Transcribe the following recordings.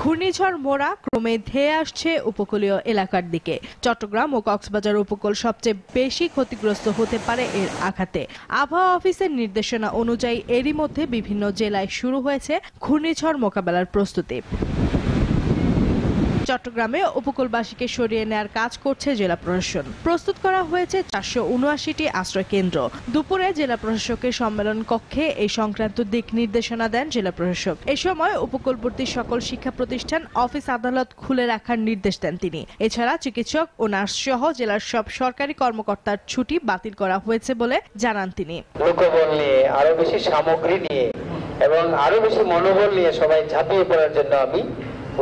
ঘূর্ণিঝড় মোরা ক্রমে ধেয়ে আসছে উপকূলীয় এলাকার দিকে। চট্টগ্রাম ও কক্সবাজার উপকূল সবচেয়ে বেশি ক্ষতিগ্রস্ত হতে পারে এর আঘাতে। আবহাওয়া অফিসের নির্দেশনা অনুযায়ী এরই মধ্যে বিভিন্ন জেলায় শুরু হয়েছে ঘূর্ণিঝড় মোকাবেলার প্রস্তুতি। চট্টগ্রামে উপকূলবাসীকে সরিয়ে নেয়ার কাজ করছে জেলা প্রশাসন। প্রস্তুত করা হয়েছে 479টি আশ্রয় কেন্দ্র। দুপুরে জেলা প্রশাসকের সম্মেলন কক্ষে এই সংক্রান্ত দিক নির্দেশনা দেন জেলা প্রশাসক। এ সময় উপকূলবর্তী সকল শিক্ষা প্রতিষ্ঠান, অফিস আদালত খুলে রাখার নির্দেশ দেন তিনি। এছাড়া চিকিৎসক ও নার্স সহ জেলার সব সরকারি কর্মকর্তার ছুটি বাতিল করা হয়েছে বলে জানান তিনি। লোকবল নিয়ে, আরো বেশি সামগ্রী নিয়ে এবং আরো বেশি মনোবল নিয়ে সবাই ঝাঁপিয়ে পড়ার জন্য আমি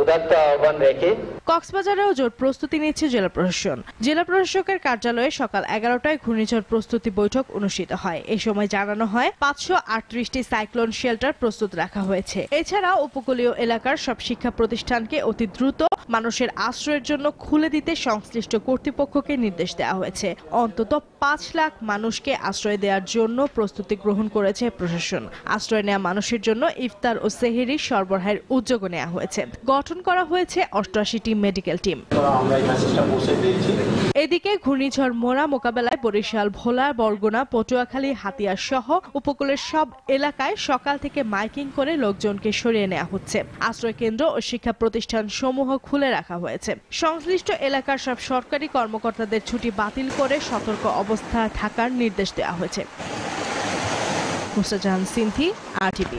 উদাত্ত আহ্বান রেখে কক্সবাজারেও জোর প্রস্তুতি নিচ্ছে জেলা প্রশাসন। জেলা প্রশাসকের কার্যালয়ে সকাল 11টায় ঘূর্ণিঝড় প্রস্তুতি বৈঠক অনুষ্ঠিত হয়। এই সময় জানানো হয় 538টি সাইক্লোন শেল্টার প্রস্তুত রাখা হয়েছে। এছাড়া উপকূলীয় এলাকার সব শিক্ষা প্রতিষ্ঠানকে অতি দ্রুত মানুষের আশ্রয়ের জন্য খুলে দিতে সংশ্লিষ্ট কর্তৃপক্ষকে নির্দেশ দেওয়া হয়েছে। অন্তত 5 লাখ মানুষকে আশ্রয় দেওয়ার জন্য প্রস্তুতি গ্রহণ করেছে প্রশাসন। আশ্রয় নেওয়া মানুষের জন্য ইফতার ও সেহরি সরবরাহের উদ্যোগ নেওয়া হয়েছে। গঠন করা হয়েছে 88টি মেডিকেল টিম। এদিকে ঘূর্ণিঝড় মোরা মোকাবেলায় বরিশাল, ভোলা, বরগুনা, পটুয়াখালী, হাতিয়ার সহ উপকূলের সব এলাকায় সকাল থেকে মাইকিং করে লোকজনকে সরিয়ে নেওয়া হচ্ছে। আশ্রয় কেন্দ্র ও শিক্ষা প্রতিষ্ঠান সমূহ খুলে রাখা হয়েছে। সংশ্লিষ্ট এলাকার সব সরকারি কর্মকর্তাদের ছুটি বাতিল করে সতর্ক অবস্থায় থাকার নির্দেশ দেওয়া হয়েছে। মুস্তাজাহান সিনথি, RTV।